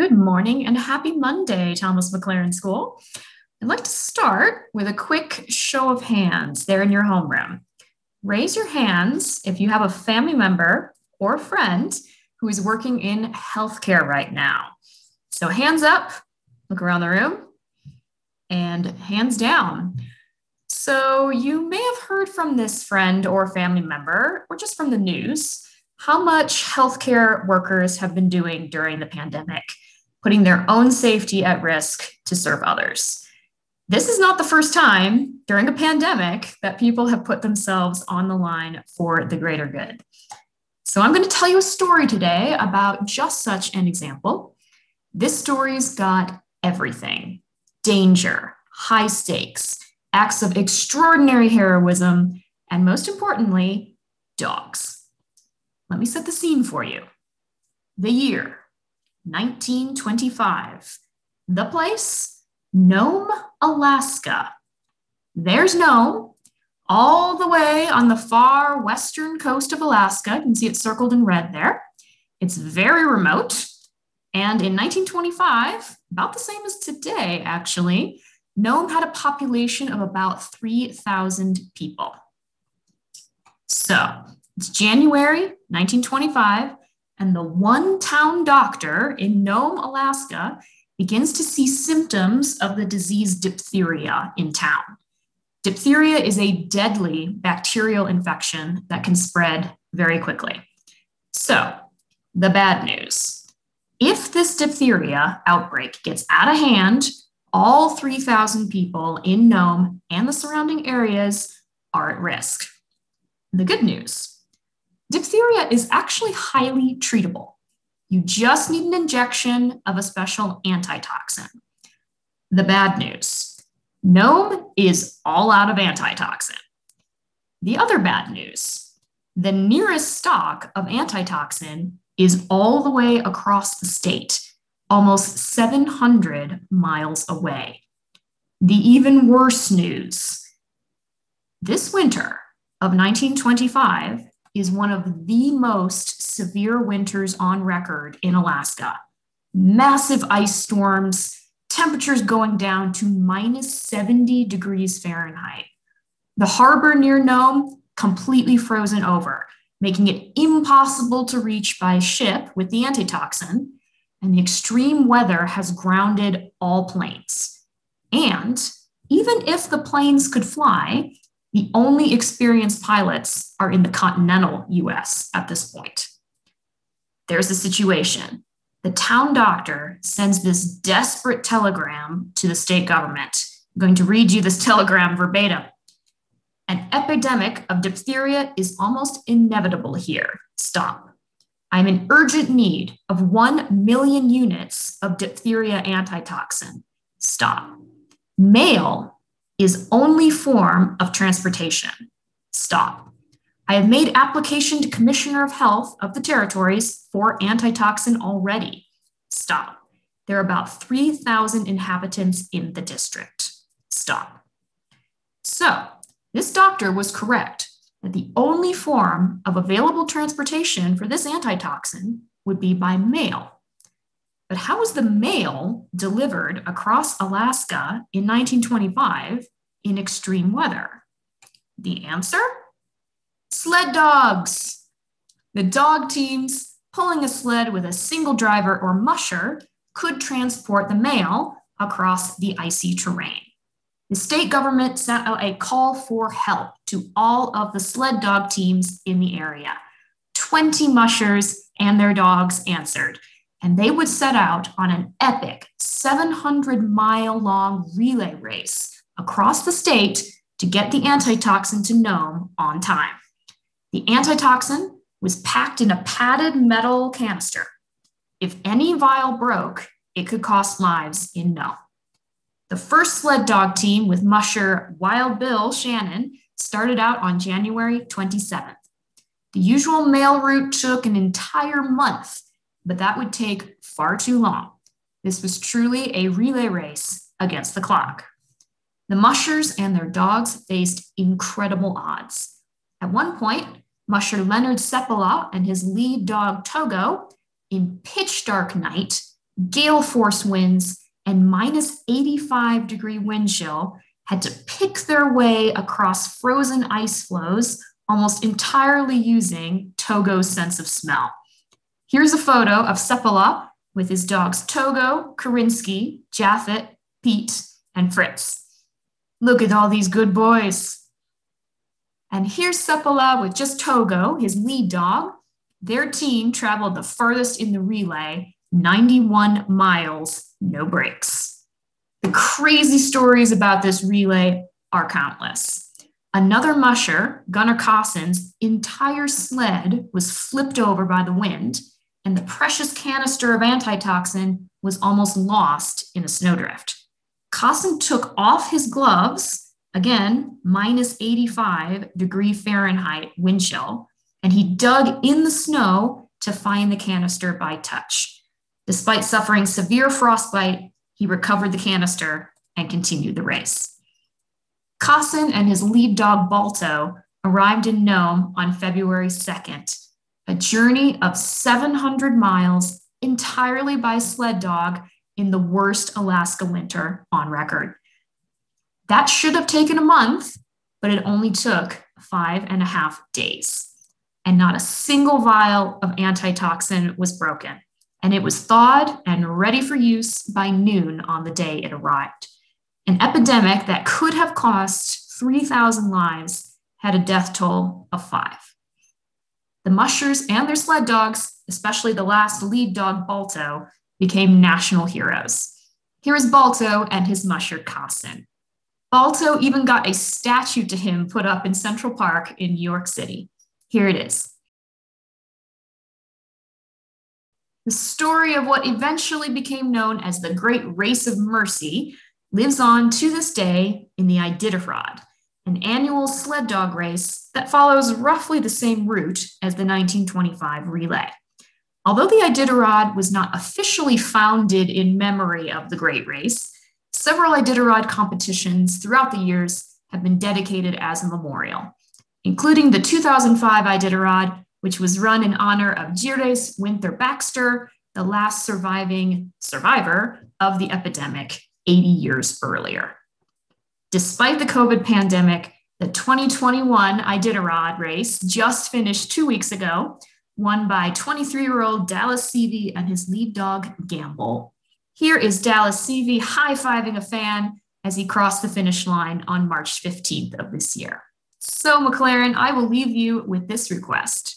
Good morning and happy Monday, Thomas McLaren School. I'd like to start with a quick show of hands there in your homeroom. Raise your hands if you have a family member or friend who is working in healthcare right now. So hands up, look around the room, and hands down. So you may have heard from this friend or family member, or just from the news, how much healthcare workers have been doing during the pandemic, putting their own safety at risk to serve others. This is not the first time during a pandemic that people have put themselves on the line for the greater good. So I'm going to tell you a story today about just such an example. This story's got everything: danger, high stakes, acts of extraordinary heroism, and most importantly, dogs. Let me set the scene for you. The year, 1925. The place, Nome, Alaska. There's Nome, all the way on the far western coast of Alaska. You can see it circled in red there. It's very remote. And in 1925, about the same as today, actually, Nome had a population of about 3,000 people. So it's January 1925, and the one-town doctor in Nome, Alaska, begins to see symptoms of the disease diphtheria in town. Diphtheria is a deadly bacterial infection that can spread very quickly. So, the bad news. If this diphtheria outbreak gets out of hand, all 3,000 people in Nome and the surrounding areas are at risk. The good news. Diphtheria is actually highly treatable. You just need an injection of a special antitoxin. The bad news. Nome is all out of antitoxin. The other bad news. The nearest stock of antitoxin is all the way across the state, almost 700 miles away. The even worse news. This winter of 1925 is one of the most severe winters on record in Alaska. Massive ice storms, temperatures going down to minus 70 degrees Fahrenheit. The harbor near Nome completely frozen over, making it impossible to reach by ship with the antitoxin, and the extreme weather has grounded all planes. And even if the planes could fly, the only experienced pilots are in the continental US at this point. There's a situation. The town doctor sends this desperate telegram to the state government. I'm going to read you this telegram verbatim. An epidemic of diphtheria is almost inevitable here. Stop. I'm in urgent need of 1 million units of diphtheria antitoxin. Stop. Mail is only form of transportation. Stop. I have made application to Commissioner of Health of the territories for antitoxin already. Stop. There are about 3,000 inhabitants in the district. Stop. So, this doctor was correct that the only form of available transportation for this antitoxin would be by mail. But how was the mail delivered across Alaska in 1925 in extreme weather? The answer? Sled dogs. The dog teams pulling a sled with a single driver or musher could transport the mail across the icy terrain. The state government sent out a call for help to all of the sled dog teams in the area. 20 mushers and their dogs answered, and they would set out on an epic 700-mile-long relay race across the state to get the antitoxin to Nome on time. The antitoxin was packed in a padded metal canister. If any vial broke, it could cost lives in Nome. The first sled dog team with musher Wild Bill Shannon started out on January 27th. The usual mail route took an entire month, but that would take far too long. This was truly a relay race against the clock. The mushers and their dogs faced incredible odds. At one point, musher Leonard Seppala and his lead dog Togo, in pitch dark night, Gale force winds and minus 85-degree wind chill had to pick their way across frozen ice floes, almost entirely using Togo's sense of smell. Here's a photo of Seppala with his dogs Togo, Karinsky, Japhet, Pete, and Fritz. Look at all these good boys. And here's Seppala with just Togo, his lead dog. Their team traveled the furthest in the relay, 91 miles, no breaks. The crazy stories about this relay are countless. Another musher, Gunnar Kaasen's entire sled was flipped over by the wind, and the precious canister of antitoxin was almost lost in a snowdrift. Kaasen took off his gloves, again, minus 85-degree Fahrenheit wind chill, and he dug in the snow to find the canister by touch. Despite suffering severe frostbite, he recovered the canister and continued the race. Kaasen and his lead dog Balto arrived in Nome on February 2nd, a journey of 700 miles entirely by sled dog in the worst Alaska winter on record. That should have taken a month, but it only took 5.5 days. And not a single vial of antitoxin was broken. And it was thawed and ready for use by noon on the day it arrived. An epidemic that could have cost 3,000 lives had a death toll of 5. The mushers and their sled dogs, especially the last lead dog Balto, became national heroes. Here is Balto and his musher Kaasen. Balto even got a statue to him put up in Central Park in New York City. Here it is. The story of what eventually became known as the Great Race of Mercy lives on to this day in the Iditarod, an annual sled dog race that follows roughly the same route as the 1925 relay. Although the Iditarod was not officially founded in memory of the Great Race, several Iditarod competitions throughout the years have been dedicated as a memorial, including the 2005 Iditarod, which was run in honor of Gires Winther Baxter, the last surviving survivor of the epidemic 80 years earlier. Despite the COVID pandemic, the 2021 Iditarod race just finished 2 weeks ago, won by 23-year-old Dallas Seavey and his lead dog, Gamble. Here is Dallas Seavey high-fiving a fan as he crossed the finish line on March 15th of this year. So, McLaren, I will leave you with this request.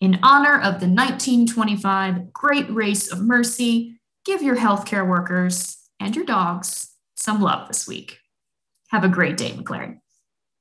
In honor of the 1925 Great Race of Mercy, give your healthcare workers and your dogs some love this week. Have a great day, McLaren.